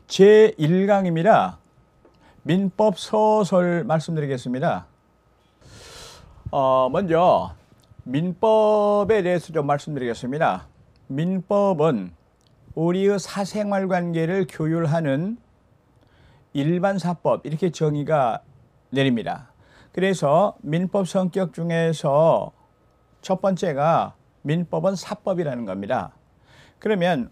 제1강입니다. 민법 서설 말씀드리겠습니다. 먼저 민법에 대해서 좀 말씀드리겠습니다. 민법은 우리의 사생활 관계를 규율하는 일반사법, 이렇게 정의가 내립니다. 그래서 민법 성격 중에서 첫 번째가 민법은 사법이라는 겁니다. 그러면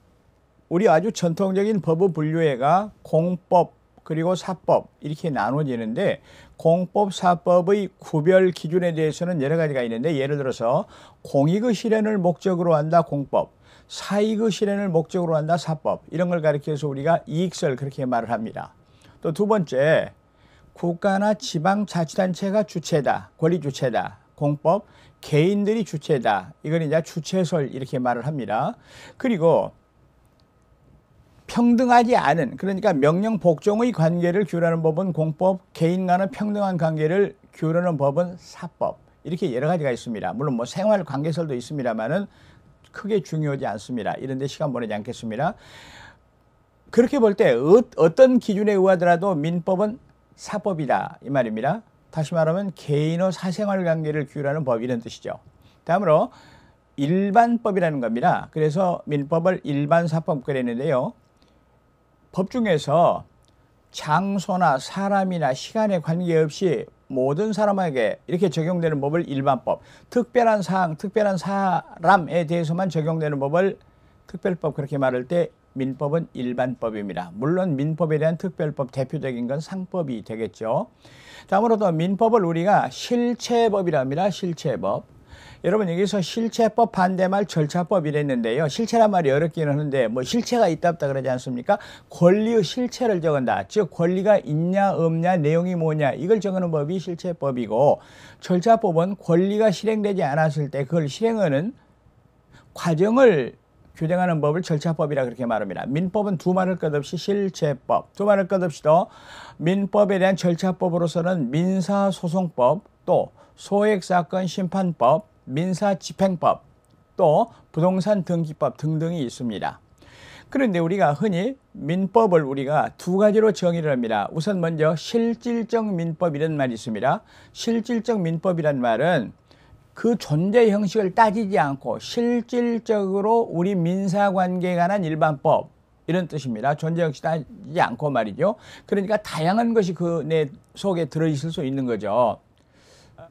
우리 아주 전통적인 법의 분류회가 공법 그리고 사법 이렇게 나눠지는데, 공법, 사법의 구별 기준에 대해서는 여러 가지가 있는데, 예를 들어서 공익의 실현을 목적으로 한다 공법, 사익의 실현을 목적으로 한다 사법, 이런 걸 가리켜서 우리가 이익설 그렇게 말을 합니다. 또 두 번째, 국가나 지방자치단체가 주체다, 권리 주체다 공법, 개인들이 주체다, 이건 이제 주체설 이렇게 말을 합니다. 그리고 평등하지 않은, 그러니까 명령 복종의 관계를 규율하는 법은 공법, 개인 간의 평등한 관계를 규율하는 법은 사법, 이렇게 여러 가지가 있습니다. 물론 뭐 생활 관계설도 있습니다만은 크게 중요하지 않습니다. 이런 데 시간 보내지 않겠습니다. 그렇게 볼 때 어떤 기준에 의하더라도 민법은 사법이다 이 말입니다. 다시 말하면 개인의 사생활 관계를 규율하는 법, 이런 뜻이죠. 다음으로 일반법이라는 겁니다. 그래서 민법을 일반사법 그랬는데요. 법 중에서 장소나 사람이나 시간에 관계없이 모든 사람에게 이렇게 적용되는 법을 일반법, 특별한 사항, 특별한 사람에 대해서만 적용되는 법을 특별법, 그렇게 말할 때 민법은 일반법입니다. 물론 민법에 대한 특별법, 대표적인 건 상법이 되겠죠. 다음으로 또 민법을 우리가 실체법이라 합니다. 실체법. 여러분, 여기서 실체법 반대말 절차법 이랬는데요. 실체란 말이 어렵기는 하는데 뭐 실체가 있다 없다 그러지 않습니까? 권리의 실체를 적은다. 즉 권리가 있냐 없냐, 내용이 뭐냐, 이걸 적는 법이 실체법이고, 절차법은 권리가 실행되지 않았을 때 그걸 실행하는 과정을 규정하는 법을 절차법이라 그렇게 말합니다. 민법은 두말할 것 없이 실체법, 두말할 것 없이도 민법에 대한 절차법으로서는 민사소송법, 또 소액사건 심판법, 민사집행법, 또 부동산 등기법 등등이 있습니다. 그런데 우리가 흔히 민법을 우리가 두 가지로 정의를 합니다. 우선 먼저 실질적 민법, 이런 말이 있습니다. 실질적 민법이란 말은 그 존재 형식을 따지지 않고 실질적으로 우리 민사관계에 관한 일반법, 이런 뜻입니다. 존재 형식 따지지 않고 말이죠. 그러니까 다양한 것이 그 내 속에 들어있을 수 있는 거죠.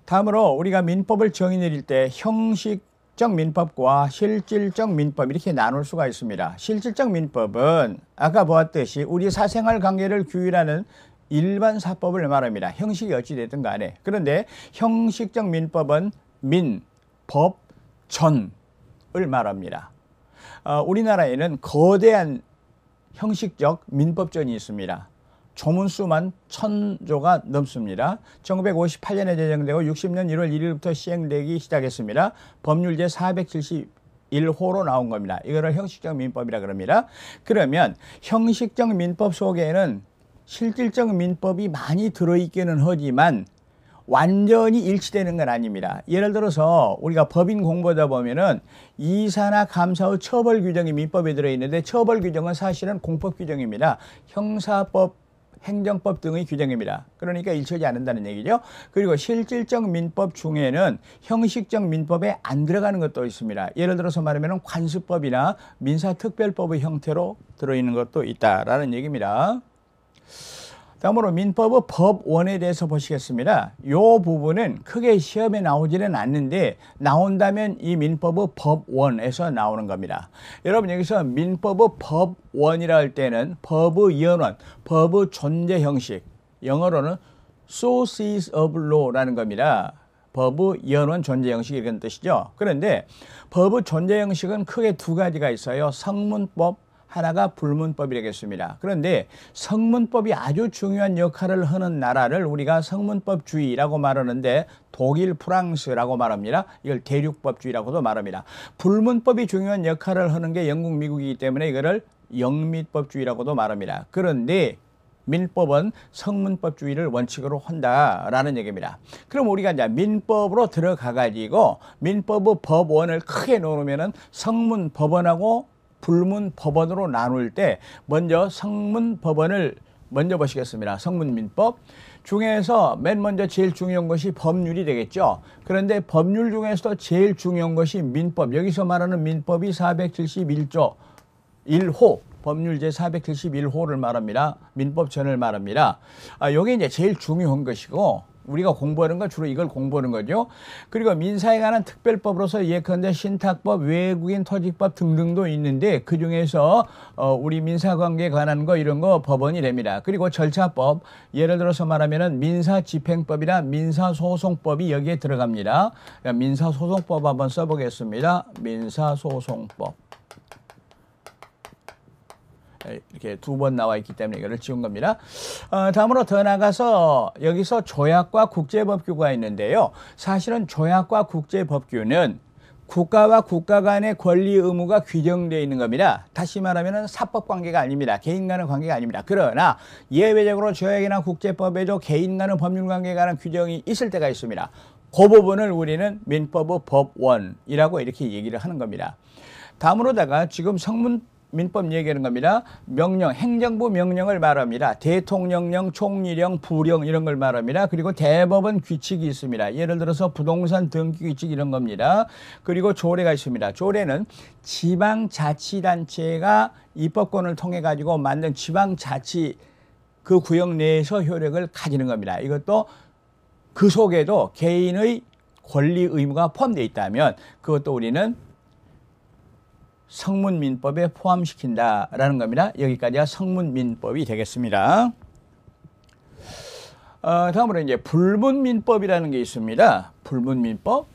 다음으로 우리가 민법을 정의 내릴 때 형식적 민법과 실질적 민법, 이렇게 나눌 수가 있습니다. 실질적 민법은 아까 보았듯이 우리 사생활 관계를 규율하는 일반 사법을 말합니다. 형식이 어찌됐든 간에. 그런데 형식적 민법은 민, 법, 전을 말합니다. 우리나라에는 거대한 형식적 민법전이 있습니다. 조문수만 1000조가 넘습니다. 1958년에 제정되고 60년 1월 1일부터 시행되기 시작했습니다. 법률제 471호로 나온 겁니다. 이거를 형식적 민법이라 그럽니다. 그러면 형식적 민법 속에는 실질적 민법이 많이 들어있기는 하지만 완전히 일치되는 건 아닙니다. 예를 들어서 우리가 법인 공부하다 보면은 이사나 감사의 처벌 규정이 민법에 들어있는데, 처벌 규정은 사실은 공법 규정입니다. 형사법, 행정법 등의 규정입니다. 그러니까 일치하지 않는다는 얘기죠. 그리고 실질적 민법 중에는 형식적 민법에 안 들어가는 것도 있습니다. 예를 들어서 말하면 관습법이나 민사특별법의 형태로 들어있는 것도 있다라는 얘기입니다. 다음으로 민법의 법원에 대해서 보시겠습니다. 이 부분은 크게 시험에 나오지는 않는데 나온다면 이 민법의 법원에서 나오는 겁니다. 여러분, 여기서 민법의 법원이라 할 때는 법의 연원, 법의 존재 형식, 영어로는 sources of law라는 겁니다. 법의 연원, 존재 형식, 이런 뜻이죠. 그런데 법의 존재 형식은 크게 두 가지가 있어요. 성문법, 하나가 불문법이라겠습니다. 그런데 성문법이 아주 중요한 역할을 하는 나라를 우리가 성문법주의라고 말하는데, 독일, 프랑스라고 말합니다. 이걸 대륙법주의라고도 말합니다. 불문법이 중요한 역할을 하는 게 영국, 미국이기 때문에 이거를 영미법주의라고도 말합니다. 그런데 민법은 성문법주의를 원칙으로 한다라는 얘기입니다. 그럼 우리가 이제 민법으로 들어가 가지고 민법의 법원을 크게 놓으면은 성문 법원하고 불문법원으로 나눌 때 먼저 성문법원을 먼저 보시겠습니다. 성문민법 중에서 맨 먼저 제일 중요한 것이 법률이 되겠죠. 그런데 법률 중에서도 제일 중요한 것이 민법. 여기서 말하는 민법이 471조 1호 법률 제471호를 말합니다. 민법전을 말합니다. 이게 이제 제일 중요한 것이고 우리가 공부하는 건 주로 이걸 공부하는 거죠. 그리고 민사에 관한 특별법으로서 예컨대 신탁법, 외국인 토지법 등등도 있는데 그중에서 우리 민사관계에 관한 거 이런 거 법원이 됩니다. 그리고 절차법, 예를 들어서 말하면은 민사집행법이나 민사소송법이 여기에 들어갑니다. 민사소송법 한번 써보겠습니다. 민사소송법. 이렇게 두 번 나와 있기 때문에 이거를 지운 겁니다. 다음으로 더 나가서 여기서 조약과 국제법규가 있는데요. 사실은 조약과 국제법규는 국가와 국가 간의 권리 의무가 규정되어 있는 겁니다. 다시 말하면 사법 관계가 아닙니다. 개인 간의 관계가 아닙니다. 그러나 예외적으로 조약이나 국제법에도 개인 간의 법률 관계에 관한 규정이 있을 때가 있습니다. 그 부분을 우리는 민법의 법원이라고 이렇게 얘기를 하는 겁니다. 다음으로다가 지금 민법 얘기하는 겁니다. 명령, 행정부 명령을 말합니다. 대통령령, 총리령, 부령 이런 걸 말합니다. 그리고 대법원 규칙이 있습니다. 예를 들어서 부동산 등기 규칙 이런 겁니다. 그리고 조례가 있습니다. 조례는 지방자치단체가 입법권을 통해 가지고 만든 지방자치 그 구역 내에서 효력을 가지는 겁니다. 이것도 그 속에도 개인의 권리 의무가 포함되어 있다면 그것도 우리는 성문민법에 포함시킨다라는 겁니다. 여기까지가 성문민법이 되겠습니다. 다음으로 이제 불문민법이라는 게 있습니다. 불문민법.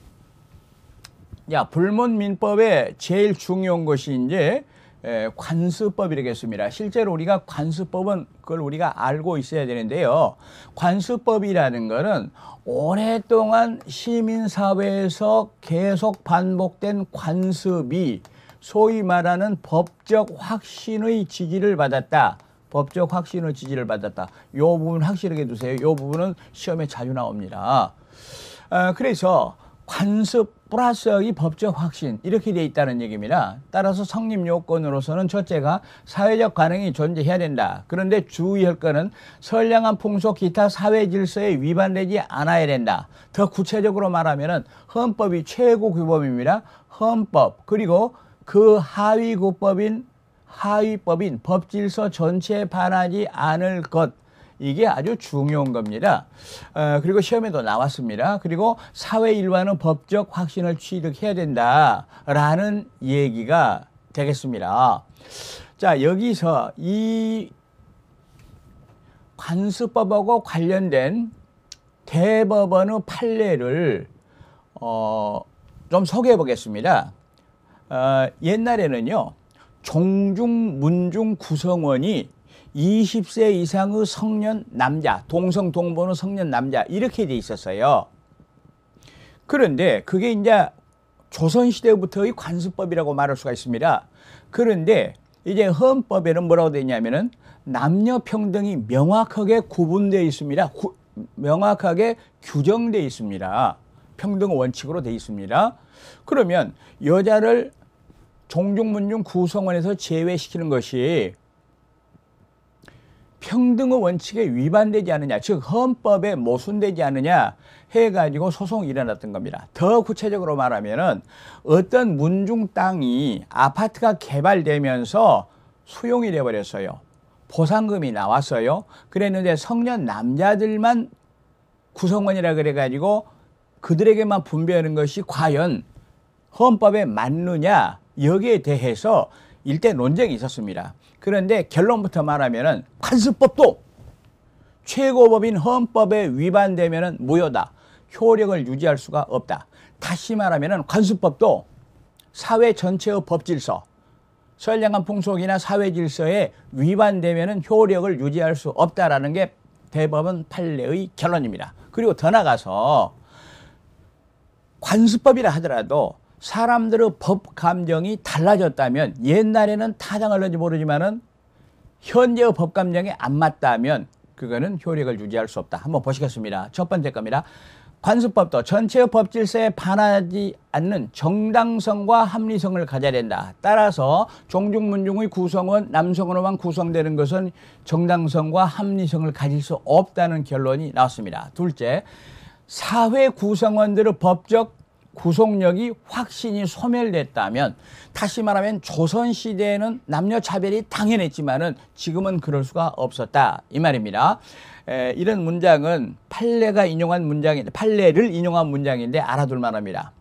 불문민법의 제일 중요한 것이 이제 관습법이라겠습니다. 실제로 우리가 관습법은 그걸 우리가 알고 있어야 되는데요. 관습법이라는 것은 오랫동안 시민사회에서 계속 반복된 관습이 소위 말하는 법적 확신의 지지를 받았다. 법적 확신의 지지를 받았다. 이 부분 확실하게 두세요. 이 부분은 시험에 자주 나옵니다. 그래서 관습 플러스 이 법적 확신 이렇게 돼 있다는 얘기입니다. 따라서 성립 요건으로서는 첫째가 사회적 가능이 존재해야 된다. 그런데 주의할 거는 선량한 풍속 기타 사회 질서에 위반되지 않아야 된다. 더 구체적으로 말하면은 헌법이 최고 규범입니다. 헌법 그리고 그 하위법인 법질서 전체에 반하지 않을 것 이게 아주 중요한 겁니다. 그리고 시험에도 나왔습니다. 그리고 사회 일반은 법적 확신을 취득해야 된다라는 얘기가 되겠습니다. 자, 여기서 이 관습법하고 관련된 대법원의 판례를 좀 소개해 보겠습니다. 옛날에는요, 종중, 문중 구성원이 20세 이상의 성년 남자, 동성 동본의 성년 남자 이렇게 돼 있었어요. 그런데 그게 이제 조선시대부터의 관습법이라고 말할 수가 있습니다. 그런데 이제 헌법에는 뭐라고 되어 있냐면은 남녀 평등이 명확하게 구분되어 있습니다. 명확하게 규정되어 있습니다. 평등 원칙으로 되어 있습니다. 그러면 여자를 종중문중 구성원에서 제외시키는 것이 평등의 원칙에 위반되지 않느냐, 즉 헌법에 모순되지 않느냐 해가지고 소송이 일어났던 겁니다. 더 구체적으로 말하면은 어떤 문중 땅이 아파트가 개발되면서 수용이 돼버렸어요. 보상금이 나왔어요. 그랬는데 성년 남자들만 구성원이라 그래가지고 그들에게만 분배하는 것이 과연 헌법에 맞느냐 여기에 대해서 일대 논쟁이 있었습니다. 그런데 결론부터 말하면은 관습법도 최고법인 헌법에 위반되면은 무효다. 효력을 유지할 수가 없다. 다시 말하면은 관습법도 사회 전체의 법질서, 선량한 풍속이나 사회 질서에 위반되면은 효력을 유지할 수 없다라는 게 대법원 판례의 결론입니다. 그리고 더 나가서 관습법이라 하더라도 사람들의 법 감정이 달라졌다면 옛날에는 타당할는지 모르지만은 현재의 법 감정에 안 맞다면 그거는 효력을 유지할 수 없다. 한번 보시겠습니다. 첫 번째 겁니다. 관습법도 전체의 법질서에 반하지 않는 정당성과 합리성을 가져야 된다. 따라서 종중문중의 구성원, 남성으로만 구성되는 것은 정당성과 합리성을 가질 수 없다는 결론이 나왔습니다. 둘째, 사회 구성원들의 법적 구속력이 확신이 소멸됐다면, 다시 말하면 조선시대에는 남녀차별이 당연했지만은 지금은 그럴 수가 없었다, 이 말입니다. 이런 문장은 판례를 인용한 문장인데 알아둘 만합니다.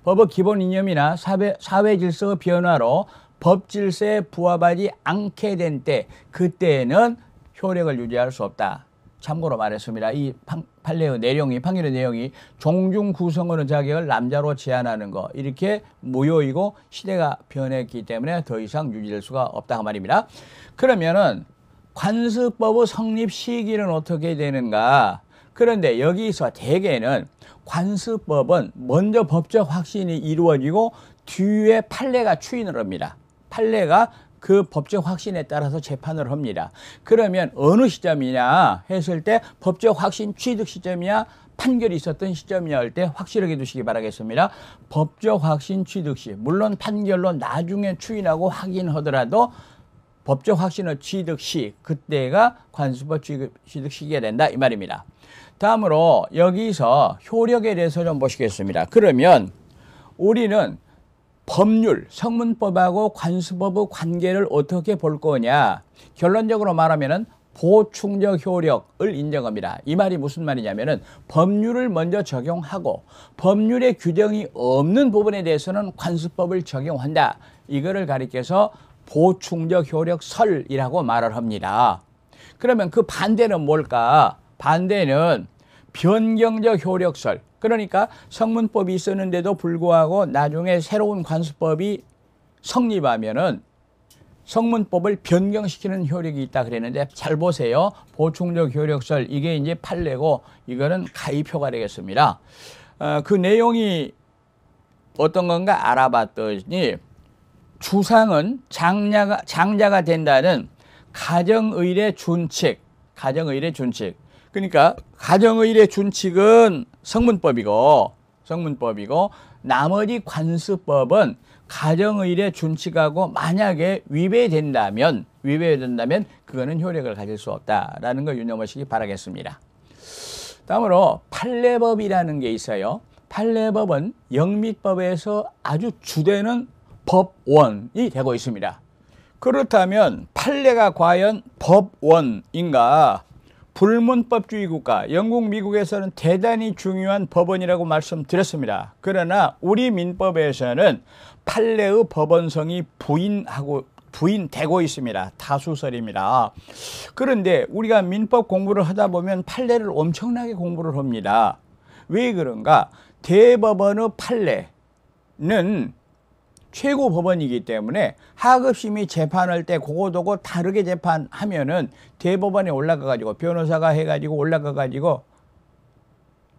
법의 기본 이념이나 사회 질서의 변화로 법 질서에 부합하지 않게 된 때, 그때는 효력을 유지할 수 없다. 참고로 말했습니다. 이 판례의 내용이, 판결의 내용이 종중 구성원의 자격을 남자로 제한하는 거, 이렇게 무효이고 시대가 변했기 때문에 더 이상 유지될 수가 없다, 그 말입니다. 그러면은 관습법의 성립 시기는 어떻게 되는가? 그런데 여기서 대개는 관습법은 먼저 법적 확신이 이루어지고 뒤에 판례가 추인을 합니다. 판례가 그 법적 확신에 따라서 재판을 합니다. 그러면 어느 시점이냐 했을 때 법적 확신 취득 시점이야, 판결이 있었던 시점이냐 할 때 확실하게 두시기 바라겠습니다. 법적 확신 취득 시, 물론 판결로 나중에 추인하고 확인하더라도 법적 확신의 취득 시, 그때가 관습법 취득 시기가 된다, 이 말입니다. 다음으로 여기서 효력에 대해서 좀 보시겠습니다. 그러면 우리는 법률, 성문법하고 관습법의 관계를 어떻게 볼 거냐? 결론적으로 말하면은 보충적 효력을 인정합니다. 이 말이 무슨 말이냐면은 법률을 먼저 적용하고 법률의 규정이 없는 부분에 대해서는 관습법을 적용한다. 이거를 가리켜서 보충적 효력설이라고 말을 합니다. 그러면 그 반대는 뭘까? 반대는 변경적 효력설. 그러니까 성문법이 있었는데도 불구하고 나중에 새로운 관습법이 성립하면은 성문법을 변경시키는 효력이 있다 그랬는데, 잘 보세요. 보충적 효력설, 이게 이제 판례고 이거는 가입표가 되겠습니다. 그 내용이 어떤 건가 알아봤더니, 주상은 장자가 된다는 가정의례 준칙, 그러니까 가정의례 준칙은 성문법이고 나머지 관습법은 가정의례 준칙하고 만약에 위배된다면 그거는 효력을 가질 수 없다라는 걸 유념하시기 바라겠습니다. 다음으로 판례법이라는 게 있어요. 판례법은 영미법에서 아주 주되는 법원이 되고 있습니다. 그렇다면 판례가 과연 법원인가? 불문법주의 국가, 영국, 미국에서는 대단히 중요한 법원이라고 말씀드렸습니다. 그러나 우리 민법에서는 판례의 법원성이 부인되고 있습니다. 다수설입니다. 그런데 우리가 민법 공부를 하다 보면 판례를 엄청나게 공부를 합니다. 왜 그런가? 대법원의 판례는 최고 법원이기 때문에 하급심이 재판할 때 그거도고 다르게 재판하면은 대법원에 올라가가지고 변호사가 해가지고 올라가가지고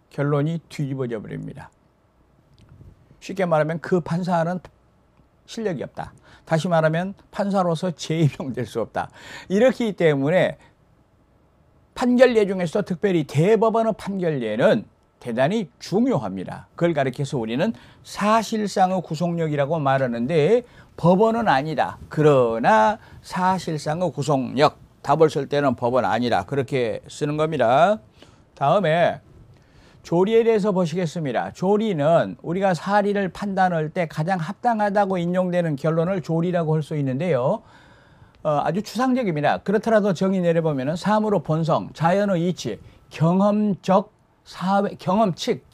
결론이 뒤집어져 버립니다. 쉽게 말하면 그 판사는 실력이 없다. 다시 말하면 판사로서 재임용될 수 없다. 이렇기 때문에 판결례 중에서 특별히 대법원의 판결례는 대단히 중요합니다. 그걸 가리켜서 우리는 사실상의 구속력이라고 말하는데, 법원은 아니다. 그러나 사실상의 구속력, 답을 쓸 때는 법원 아니다. 그렇게 쓰는 겁니다. 다음에 조리에 대해서 보시겠습니다. 조리는 우리가 사리를 판단할 때 가장 합당하다고 인용되는 결론을 조리라고 할 수 있는데요. 아주 추상적입니다. 그렇더라도 정의 내려보면 사물의 본성, 자연의 이치, 경험적 경험칙,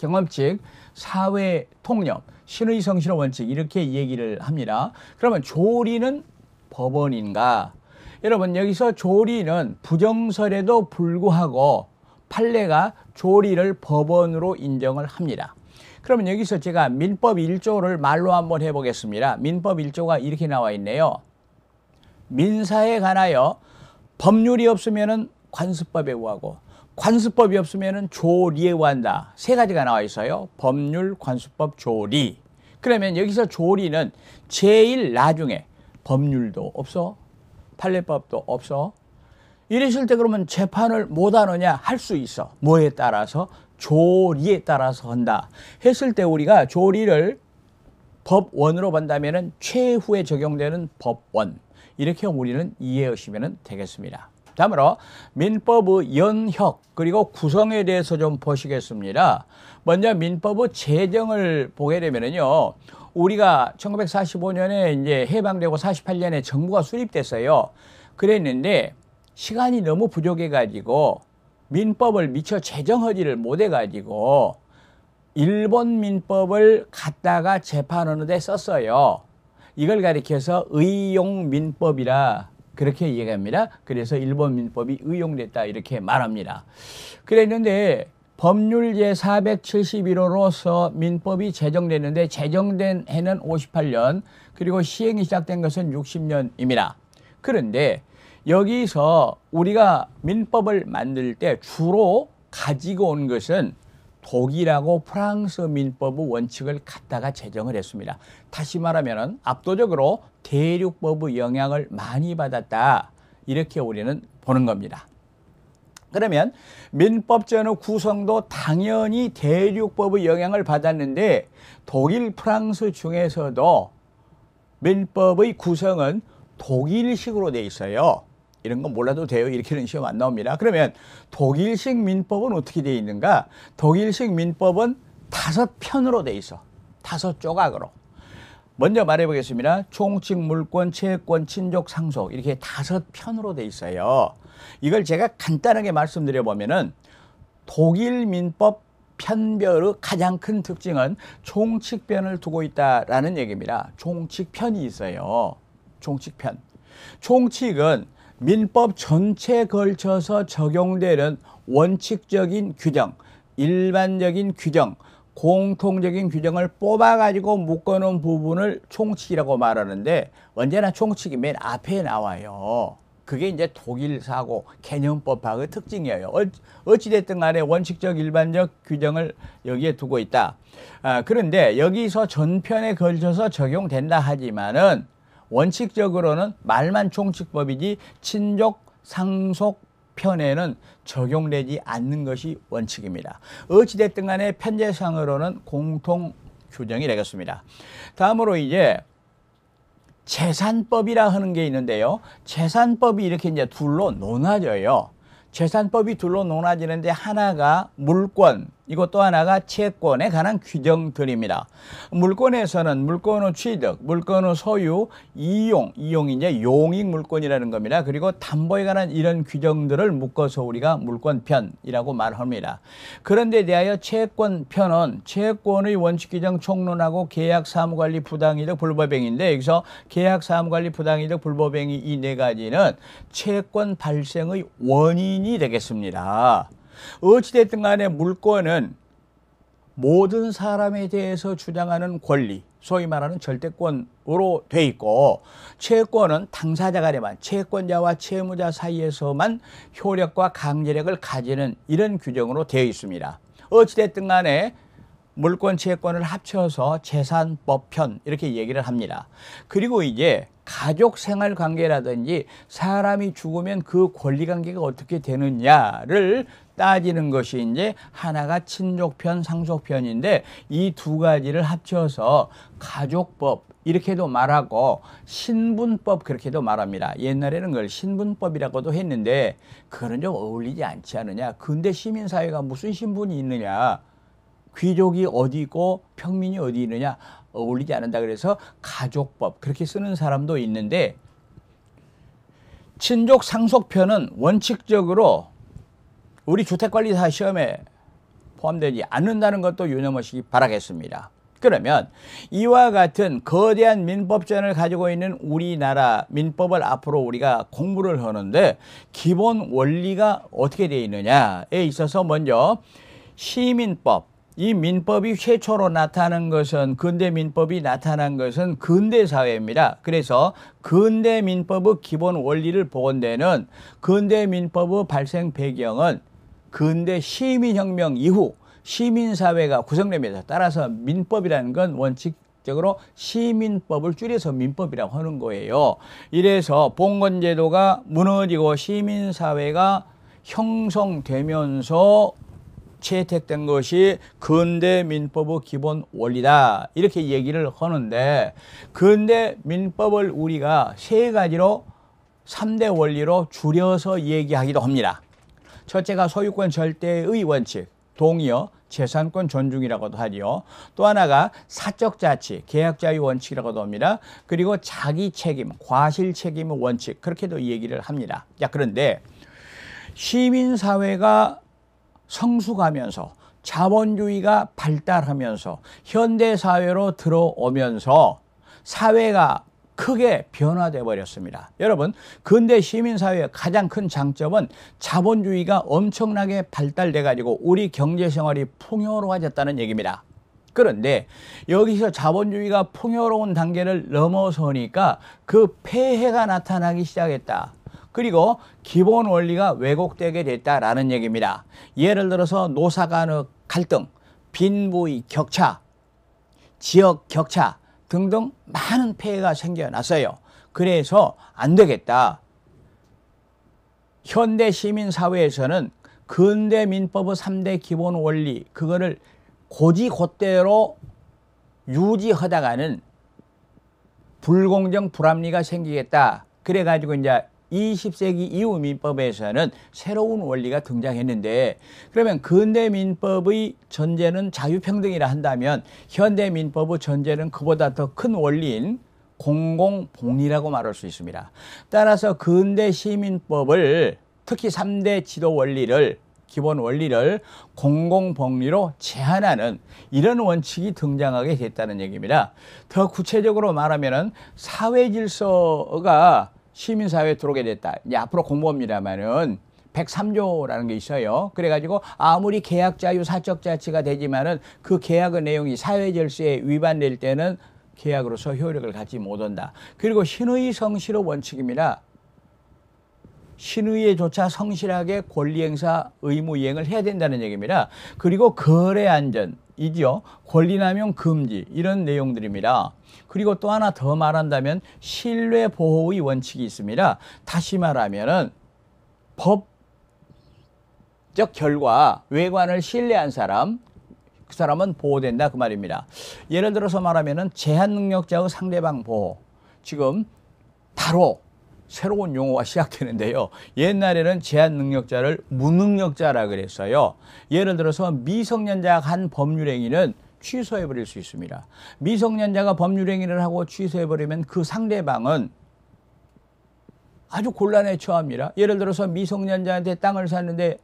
사회 통념, 신의 성실의 원칙, 이렇게 얘기를 합니다. 그러면 조리는 법원인가? 여러분, 여기서 조리는 부정설에도 불구하고 판례가 조리를 법원으로 인정을 합니다. 그러면 여기서 제가 민법 1조를 말로 한번 해보겠습니다. 민법 1조가 이렇게 나와 있네요. 민사에 관하여 법률이 없으면 관습법에 의하고 관습법이 없으면 조리에 의한다. 세 가지가 나와 있어요. 법률, 관습법, 조리. 그러면 여기서 조리는 제일 나중에 법률도 없어, 판례법도 없어. 이랬을 때 그러면 재판을 못 하느냐? 할 수 있어. 뭐에 따라서? 조리에 따라서 한다 했을 때 우리가 조리를 법원으로 본다면은 최후에 적용되는 법원 이렇게 우리는 이해하시면 되겠습니다. 다음으로 민법의 연혁 그리고 구성에 대해서 좀 보시겠습니다. 먼저 민법의 제정을 보게 되면은요. 우리가 1945년에 이제 해방되고 48년에 정부가 수립됐어요. 그랬는데 시간이 너무 부족해 가지고 민법을 미처 제정하지를 못해 가지고 일본 민법을 갖다가 재판하는 데 썼어요. 이걸 가리켜서 의용민법이라 그렇게 얘기합니다. 그래서 일본 민법이 의용됐다 이렇게 말합니다. 그랬는데 법률 제471호로서 민법이 제정됐는데 제정된 해는 58년 그리고 시행이 시작된 것은 60년입니다. 그런데 여기서 우리가 민법을 만들 때 주로 가지고 온 것은 독일하고 프랑스 민법의 원칙을 갖다가 제정을 했습니다. 다시 말하면 압도적으로 대륙법의 영향을 많이 받았다. 이렇게 우리는 보는 겁니다. 그러면 민법전의 구성도 당연히 대륙법의 영향을 받았는데 독일, 프랑스 중에서도 민법의 구성은 독일식으로 되어 있어요. 이런 거 몰라도 돼요. 이렇게는 시험 안 나옵니다. 그러면 독일식 민법은 어떻게 되어 있는가? 독일식 민법은 5편으로 되어 있어. 5조각으로. 먼저 말해보겠습니다. 총칙, 물권, 채권, 친족, 상속 이렇게 5편으로 되어 있어요. 이걸 제가 간단하게 말씀드려보면은 독일 민법 편별의 가장 큰 특징은 총칙편을 두고 있다라는 얘기입니다. 총칙편이 있어요. 총칙편. 총칙은 민법 전체에 걸쳐서 적용되는 원칙적인 규정, 일반적인 규정, 공통적인 규정을 뽑아가지고 묶어놓은 부분을 총칙이라고 말하는데 언제나 총칙이 맨 앞에 나와요. 그게 이제 독일사고 개념법학의 특징이에요. 어찌됐든 간에 원칙적 일반적 규정을 여기에 두고 있다. 그런데 여기서 전편에 걸쳐서 적용된다 하지만은 원칙적으로는 말만 총칙법이지 친족, 상속 편에는 적용되지 않는 것이 원칙입니다. 어찌됐든 간에 편제상으로는 공통 규정이 되겠습니다. 다음으로 이제 재산법이라 하는 게 있는데요. 재산법이 이렇게 이제 둘로 나눠져요. 재산법이 둘로 나눠지는데 하나가 물권, 이것도 하나가 채권에 관한 규정들입니다. 물권에서는 물권의 취득, 물권의 소유, 이용이 이제 용익 물권이라는 겁니다. 그리고 담보에 관한 이런 규정들을 묶어서 우리가 물권편이라고 말합니다. 그런데 대하여 채권편은 채권의 원칙 규정 총론하고 계약 사무관리 부당이득 불법행위인데 여기서 계약 사무관리 부당이득 불법행위 이 네 가지는 채권 발생의 원인이 되겠습니다. 어찌됐든 간에 물권은 모든 사람에 대해서 주장하는 권리, 소위 말하는 절대권으로 돼 있고 채권은 당사자 간에만, 채권자와 채무자 사이에서만 효력과 강제력을 가지는 이런 규정으로 되어 있습니다. 어찌됐든 간에 물권, 채권을 합쳐서 재산법편 이렇게 얘기를 합니다. 그리고 이제 가족 생활 관계라든지 사람이 죽으면 그 권리 관계가 어떻게 되느냐를 따지는 것이 이제 하나가 친족편, 상속편인데 이 두 가지를 합쳐서 가족법 이렇게도 말하고 신분법 그렇게도 말합니다. 옛날에는 그걸 신분법이라고도 했는데 그건 좀 어울리지 않지 않느냐. 근대 시민사회가 무슨 신분이 있느냐. 귀족이 어디 있고 평민이 어디 있느냐 어울리지 않는다 그래서 가족법 그렇게 쓰는 사람도 있는데 친족 상속편은 원칙적으로 우리 주택관리사 시험에 포함되지 않는다는 것도 유념하시기 바라겠습니다. 그러면 이와 같은 거대한 민법전을 가지고 있는 우리나라 민법을 앞으로 우리가 공부를 하는데 기본 원리가 어떻게 되어 있느냐에 있어서 먼저 시민법 이 민법이 최초로 나타난 것은 근대 민법이 나타난 것은 근대 사회입니다. 그래서 근대 민법의 기본 원리를 보건대는 근대 민법의 발생 배경은 근대 시민혁명 이후 시민사회가 구성됩니다. 따라서 민법이라는 건 원칙적으로 시민법을 줄여서 민법이라고 하는 거예요. 이래서 봉건제도가 무너지고 시민사회가 형성되면서 채택된 것이 근대 민법의 기본 원리다. 이렇게 얘기를 하는데 근대 민법을 우리가 세 가지로 3대 원리로 줄여서 얘기하기도 합니다. 첫째가 소유권 절대의 원칙, 동의어, 재산권 존중이라고도 하지요. 또 하나가 사적 자치, 계약 자유 원칙이라고도 합니다. 그리고 자기 책임, 과실 책임의 원칙, 그렇게도 얘기를 합니다. 자, 그런데 시민사회가 성숙하면서 자본주의가 발달하면서 현대사회로 들어오면서 사회가 크게 변화돼 버렸습니다. 여러분, 근대 시민사회의 가장 큰 장점은 자본주의가 엄청나게 발달돼 가지고 우리 경제생활이 풍요로워졌다는 얘기입니다. 그런데 여기서 자본주의가 풍요로운 단계를 넘어서니까 그 폐해가 나타나기 시작했다. 그리고 기본 원리가 왜곡되게 됐다라는 얘기입니다. 예를 들어서 노사 간의 갈등, 빈부의 격차, 지역 격차 등등 많은 폐해가 생겨났어요. 그래서 안 되겠다. 현대 시민사회에서는 근대 민법의 3대 기본 원리, 그거를 고지곧대로 유지하다가는 불공정 불합리가 생기겠다. 그래가지고 이제 20세기 이후 민법에서는 새로운 원리가 등장했는데, 그러면 근대 민법의 전제는 자유평등이라 한다면 현대 민법의 전제는 그보다 더 큰 원리인 공공복리라고 말할 수 있습니다. 따라서 근대 시민법을, 특히 3대 지도 원리를, 기본 원리를 공공복리로 제한하는 이런 원칙이 등장하게 됐다는 얘기입니다. 더 구체적으로 말하면 사회 질서가 시민사회에 들어오게 됐다. 이제 앞으로 공부합니다만은 103조라는 게 있어요. 그래가지고 아무리 계약 자유, 사적 자치가 되지만은 그 계약의 내용이 사회 질서에 위반될 때는 계약으로서 효력을 갖지 못한다. 그리고 신의 성실의 원칙입니다. 신의에조차 성실하게 권리행사 의무 이행을 해야 된다는 얘기입니다. 그리고 거래 안전이죠. 권리남용 금지, 이런 내용들입니다. 그리고 또 하나 더 말한다면 신뢰 보호의 원칙이 있습니다. 다시 말하면은 법적 결과 외관을 신뢰한 사람, 그 사람은 보호된다, 그 말입니다. 예를 들어서 말하면은 제한 능력자의 상대방 보호. 지금 바로 새로운 용어가 시작되는데요. 옛날에는 제한 능력자를 무능력자라 그랬어요. 예를 들어서 미성년자가 한 법률행위는 취소해버릴 수 있습니다. 미성년자가 법률행위를 하고 취소해버리면 그 상대방은 아주 곤란에 처합니다. 예를 들어서 미성년자한테 땅을 샀는데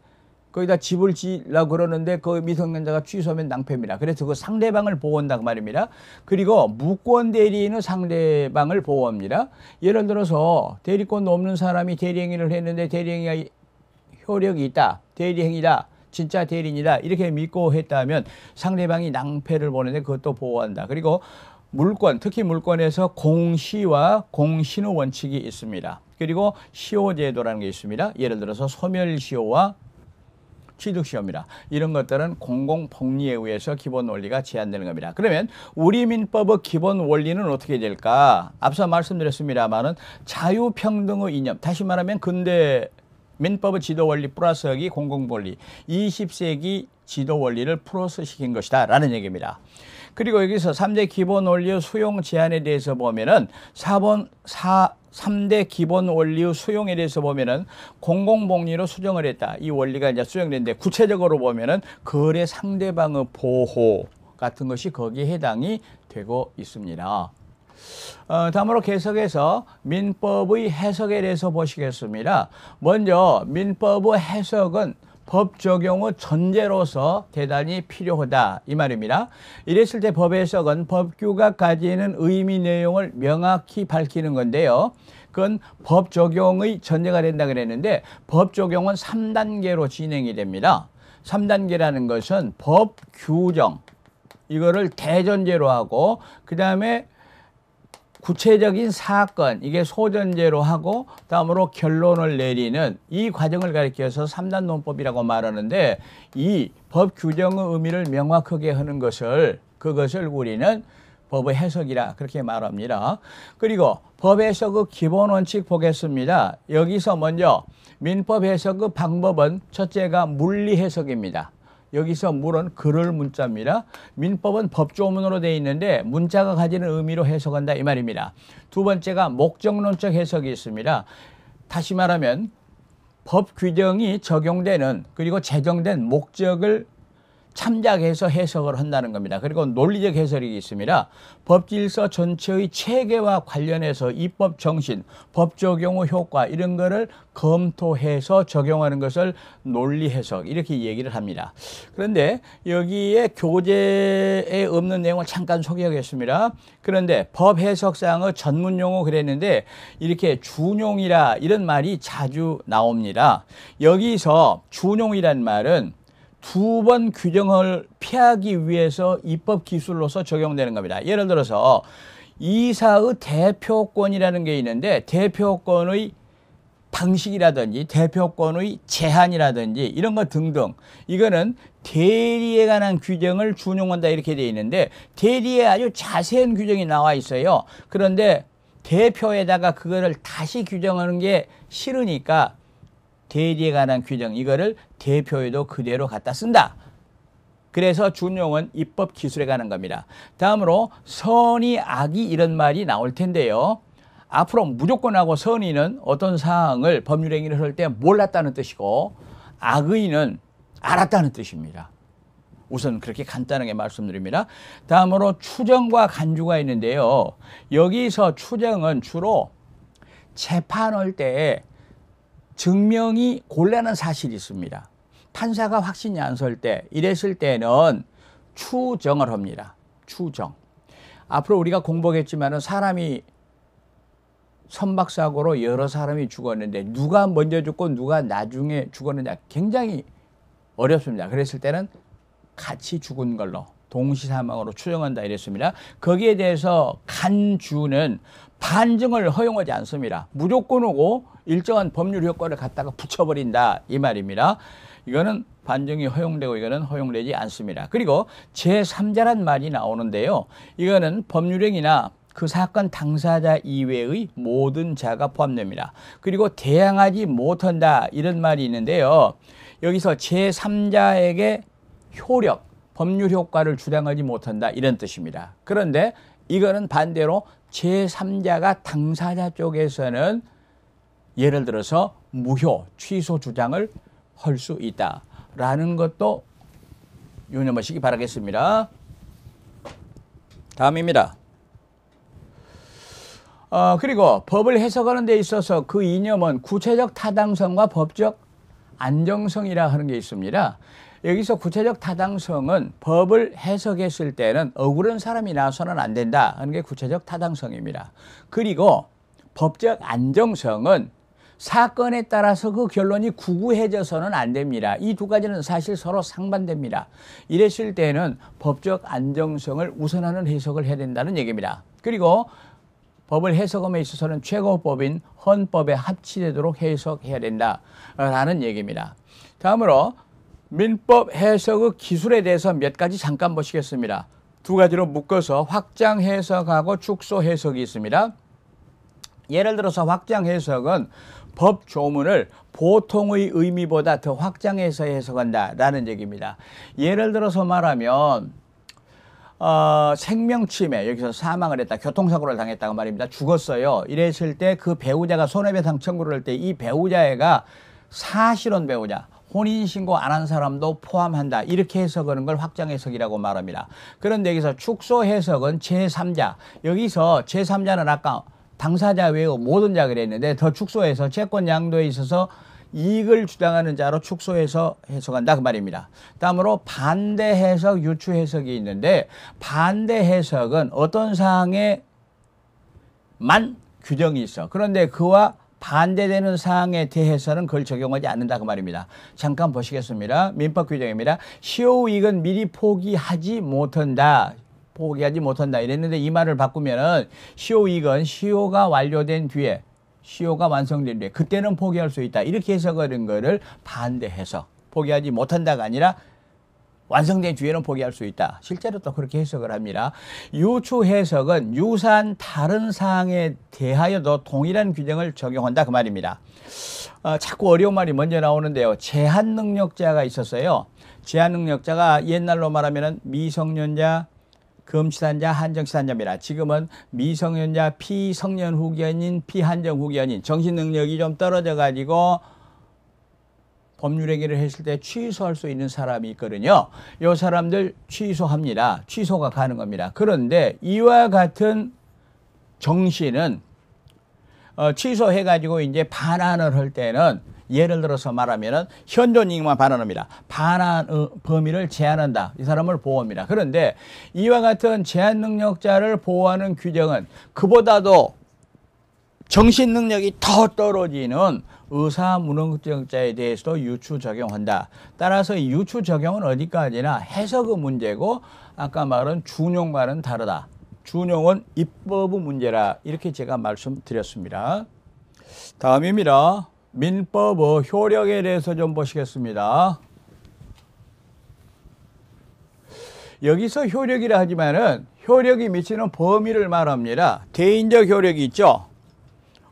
거기다 집을 지으려고 그러는데 그 미성년자가 취소하면 낭패입니다. 그래서 그 상대방을 보호한다, 그 말입니다. 그리고 무권 대리인은 상대방을 보호합니다. 예를 들어서 대리권도 없는 사람이 대리행위를 했는데 대리행위가 효력이 있다, 대리행위다, 진짜 대리인이다, 이렇게 믿고 했다면 상대방이 낭패를 보는데 그것도 보호한다. 그리고 물권, 특히 물권에서 공시와 공신의 원칙이 있습니다. 그리고 시효제도라는 게 있습니다. 예를 들어서 소멸시효와 취득시효입니다. 이런 것들은 공공복리에 의해서 기본 원리가 제한되는 겁니다. 그러면 우리 민법의 기본 원리는 어떻게 될까? 앞서 말씀드렸습니다만은 자유평등의 이념, 다시 말하면 근대 민법의 지도 원리 플러스 여기 공공복리, 20세기 지도 원리를 플러스 시킨 것이다 라는 얘기입니다. 그리고 여기서 3대 기본 원리의 수용 제한에 대해서 보면은 3대 기본 원리의 수용에 대해서 보면은 공공복리로 수정을 했다. 이 원리가 이제 수정됐는데 구체적으로 보면은 거래 상대방의 보호 같은 것이 거기에 해당이 되고 있습니다. 다음으로 계속해서 민법의 해석에 대해서 보시겠습니다. 먼저 민법의 해석은 법 적용의 전제로서 대단히 필요하다, 이 말입니다. 이랬을 때 법의 해석은 법규가 가지는 의미 내용을 명확히 밝히는 건데요. 그건 법 적용의 전제가 된다 그랬는데 법 적용은 3단계로 진행이 됩니다. 3단계라는 것은 법 규정, 이거를 대전제로 하고 그 다음에 구체적인 사건, 이게 소전제로 하고 다음으로 결론을 내리는 이 과정을 가리켜서 3단 논법이라고 말하는데, 이 법 규정의 의미를 명확하게 하는 것을, 그것을 우리는 법의 해석이라 그렇게 말합니다. 그리고 법 해석의 기본 원칙 보겠습니다. 여기서 먼저 민법 해석의 방법은 첫째가 물리 해석입니다. 여기서 물은 그럴 문자입니다. 민법은 법조문으로 되어 있는데 문자가 가지는 의미로 해석한다 이 말입니다. 두 번째가 목적론적 해석이 있습니다. 다시 말하면 법 규정이 적용되는 그리고 제정된 목적을 참작해서 해석을 한다는 겁니다. 그리고 논리적 해설이 있습니다. 법질서 전체의 체계와 관련해서 입법 정신, 법 적용 후 효과 이런 거를 검토해서 적용하는 것을 논리 해석 이렇게 얘기를 합니다. 그런데 여기에 교재에 없는 내용을 잠깐 소개하겠습니다. 그런데 법 해석상의 전문 용어 그랬는데 이렇게 준용이라 이런 말이 자주 나옵니다. 여기서 준용이란 말은 두 번 규정을 피하기 위해서 입법 기술로서 적용되는 겁니다. 예를 들어서 이사의 대표권이라는 게 있는데 대표권의 방식이라든지 대표권의 제한이라든지 이런 것 등등 이거는 대리에 관한 규정을 준용한다 이렇게 되어 있는데 대리에 아주 자세한 규정이 나와 있어요. 그런데 대표에다가 그거를 다시 규정하는 게 싫으니까 대리에 관한 규정 이거를 대표에도 그대로 갖다 쓴다. 그래서 준용은 입법 기술에 관한 겁니다. 다음으로 선의, 악의 이런 말이 나올 텐데요. 앞으로 무조건하고 선의는 어떤 사항을 법률행위를 할 때 몰랐다는 뜻이고 악의는 알았다는 뜻입니다. 우선 그렇게 간단하게 말씀드립니다. 다음으로 추정과 간주가 있는데요. 여기서 추정은 주로 재판할 때 증명이 곤란한 사실이 있습니다. 판사가 확신이 안 설 때 이랬을 때는 추정을 합니다. 추정. 앞으로 우리가 공부하겠지만 사람이 선박사고로 여러 사람이 죽었는데 누가 먼저 죽고 누가 나중에 죽었느냐 굉장히 어렵습니다. 그랬을 때는 같이 죽은 걸로 동시사망으로 추정한다 이랬습니다. 거기에 대해서 간주는 반증을 허용하지 않습니다. 무조건이고 일정한 법률 효과를 갖다가 붙여버린다 이 말입니다. 이거는 반증이 허용되고 이거는 허용되지 않습니다. 그리고 제3자란 말이 나오는데요. 이거는 법률행위나 그 사건 당사자 이외의 모든 자가 포함됩니다. 그리고 대항하지 못한다 이런 말이 있는데요. 여기서 제3자에게 효력, 법률 효과를 주장하지 못한다 이런 뜻입니다. 그런데 이거는 반대로 제3자가 당사자 쪽에서는 예를 들어서 무효, 취소 주장을 할 수 있다라는 것도 유념하시기 바라겠습니다. 다음입니다. 그리고 법을 해석하는 데 있어서 그 이념은 구체적 타당성과 법적 안정성이라 하는 게 있습니다. 여기서 구체적 타당성은 법을 해석했을 때는 억울한 사람이 나서는 안 된다 하는 게 구체적 타당성입니다. 그리고 법적 안정성은 사건에 따라서 그 결론이 구구해져서는 안 됩니다. 이 두 가지는 사실 서로 상반됩니다. 이랬을 때는 법적 안정성을 우선하는 해석을 해야 된다는 얘기입니다. 그리고 법을 해석함에 있어서는 최고법인 헌법에 합치되도록 해석해야 된다라는 얘기입니다. 다음으로 민법 해석의 기술에 대해서 몇 가지 잠깐 보시겠습니다. 두 가지로 묶어서 확장 해석하고 축소 해석이 있습니다. 예를 들어서 확장 해석은 법 조문을 보통의 의미보다 더 확장해서 해석한다라는 얘기입니다. 예를 들어서 말하면 생명침해, 여기서 사망을 했다, 교통사고를 당했다고 말입니다. 죽었어요. 이랬을 때 그 배우자가 손해배상 청구를 할 때 이 배우자애가 사실혼 배우자, 혼인신고 안 한 사람도 포함한다. 이렇게 해석하는 걸 확장 해석이라고 말합니다. 그런데 여기서 축소 해석은 제3자, 여기서 제3자는 아까 당사자 외의 모든 자 그랬는데 더 축소해서 채권 양도에 있어서 이익을 주장하는 자로 축소해서 해석한다 그 말입니다. 다음으로 반대 해석, 유추 해석이 있는데 반대 해석은 어떤 사항에만 규정이 있어. 그런데 그와 반대되는 사항에 대해서는 그걸 적용하지 않는다 그 말입니다. 잠깐 보시겠습니다. 민법 규정입니다. 시효이익은 미리 포기하지 못한다. 이랬는데 이 말을 바꾸면은 시효이익은 시효가 완료된 뒤에 시효가 완성된 뒤에 그때는 포기할 수 있다. 이렇게 해석하는 거를 반대 해석. 포기하지 못한다가 아니라 완성된 뒤에는 포기할 수 있다. 실제로 또 그렇게 해석을 합니다. 유추 해석은 유사한 다른 사항에 대하여도 동일한 규정을 적용한다 그 말입니다. 자꾸 어려운 말이 먼저 나오는데요. 제한능력자가 있었어요. 제한능력자가 옛날로 말하면 미성년자, 금치산자, 한정치산자입니다. 지금은 미성년자, 피성년 후견인, 피한정 후견인, 정신능력이 좀 떨어져 가지고 법률행위를 했을 때 취소할 수 있는 사람이 있거든요. 이 사람들 취소합니다. 취소가 가는 겁니다. 그런데 이와 같은 정신은 취소해가지고 이제 반환을 할 때는 예를 들어서 말하면은 현존익만 반환합니다. 반환 범위를 제한한다. 이 사람을 보호합니다. 그런데 이와 같은 제한 능력자를 보호하는 규정은 그보다도 정신 능력이 더 떨어지는 의사 무능증자에 대해서도 유추 적용한다. 따라서 이 유추 적용은 어디까지나 해석의 문제고 아까 말한 준용과는 다르다. 준용은 입법의 문제라 이렇게 제가 말씀드렸습니다. 다음입니다. 민법의 효력에 대해서 좀 보시겠습니다. 여기서 효력이라 하지만은 효력이 미치는 범위를 말합니다. 대인적 효력이 있죠.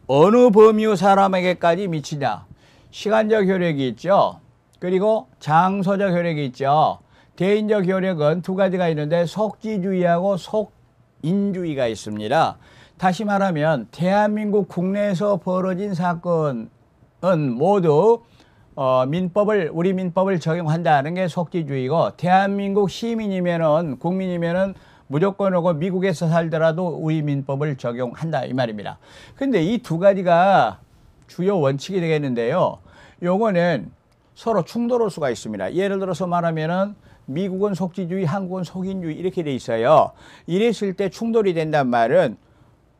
어느 범위의 사람에게까지 미치냐. 시간적 효력이 있죠. 그리고 장소적 효력이 있죠. 대인적 효력은 두 가지가 있는데 속지주의하고 속인주의가 있습니다. 다시 말하면 대한민국 국내에서 벌어진 사건은 모두 우리 민법을 적용한다는 게 속지주의고, 대한민국 시민이면은 국민이면은 무조건 오고 미국에서 살더라도 우리 민법을 적용한다 이 말입니다. 근데 이 두 가지가 주요 원칙이 되겠는데요. 요거는 서로 충돌할 수가 있습니다. 예를 들어서 말하면은 미국은 속지주의, 한국은 속인주의 이렇게 돼 있어요. 이랬을 때 충돌이 된단 말은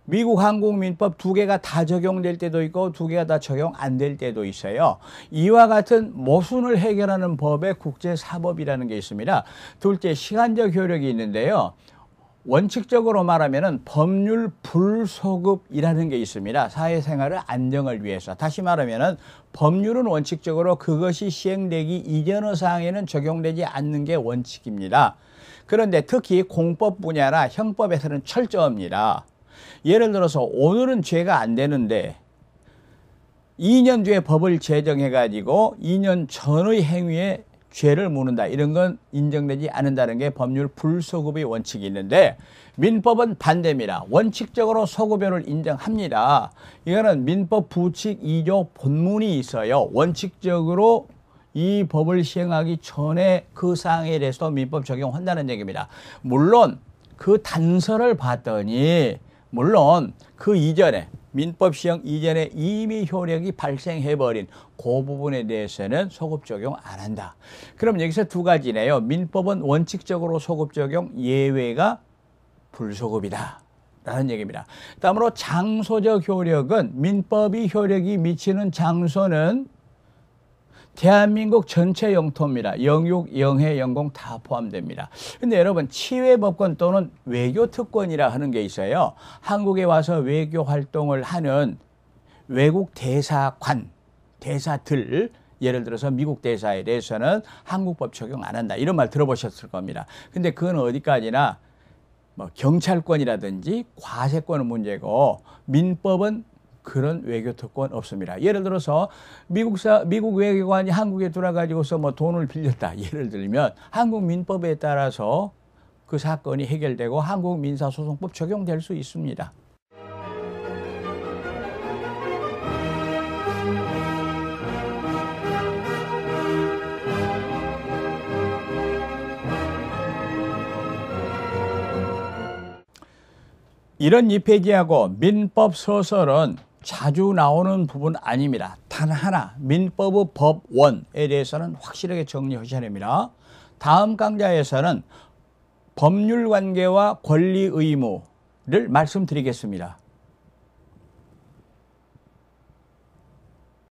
미국, 한국 민법 두 개가 다 적용될 때도 있고 두 개가 다 적용 안 될 때도 있어요. 이와 같은 모순을 해결하는 법에 국제사법이라는 게 있습니다. 둘째, 시간적 효력이 있는데요. 원칙적으로 말하면 법률 불소급이라는 게 있습니다. 사회생활의 안정을 위해서. 다시 말하면 법률은 원칙적으로 그것이 시행되기 이전의 사항에는 적용되지 않는 게 원칙입니다. 그런데 특히 공법 분야나 형법에서는 철저합니다. 예를 들어서 오늘은 죄가 안 되는데 2년 뒤에 법을 제정해가지고 2년 전의 행위에 죄를 묻는다. 이런 건 인정되지 않는다는 게 법률 불소급의 원칙이 있는데 민법은 반대입니다. 원칙적으로 소급여를 인정합니다. 이거는 민법 부칙 2조 본문이 있어요. 원칙적으로 이 법을 시행하기 전에 그 사항에 대해서도 민법 적용한다는 얘기입니다. 물론 그 단서를 봤더니 물론 그 이전에 민법 시행 이전에 이미 효력이 발생해버린 그 부분에 대해서는 소급 적용 안 한다. 그럼 여기서 두 가지네요. 민법은 원칙적으로 소급 적용, 예외가 불소급이다 라는 얘기입니다. 다음으로 장소적 효력은 민법이 효력이 미치는 장소는 대한민국 전체 영토입니다. 영육, 영해, 영공 다 포함됩니다. 근데 여러분 치외법권 또는 외교특권이라 하는 게 있어요. 한국에 와서 외교 활동을 하는 외국 대사관, 대사들, 예를 들어서 미국 대사에 대해서는 한국법 적용 안 한다. 이런 말 들어보셨을 겁니다. 근데 그건 어디까지나 뭐 경찰권이라든지 과세권은 문제고 민법은 그런 외교특권 없습니다. 예를 들어서 미국 외교관이 한국에 들어가지고서 뭐 돈을 빌렸다. 예를 들면 한국 민법에 따라서 그 사건이 해결되고 한국 민사소송법 적용될 수 있습니다. 이런 2페이지하고 민법 소설은 자주 나오는 부분 아닙니다. 단 하나 민법의 법원에 대해서는 확실하게 정리하셔야 됩니다. 다음 강좌에서는 법률관계와 권리 의무를 말씀드리겠습니다.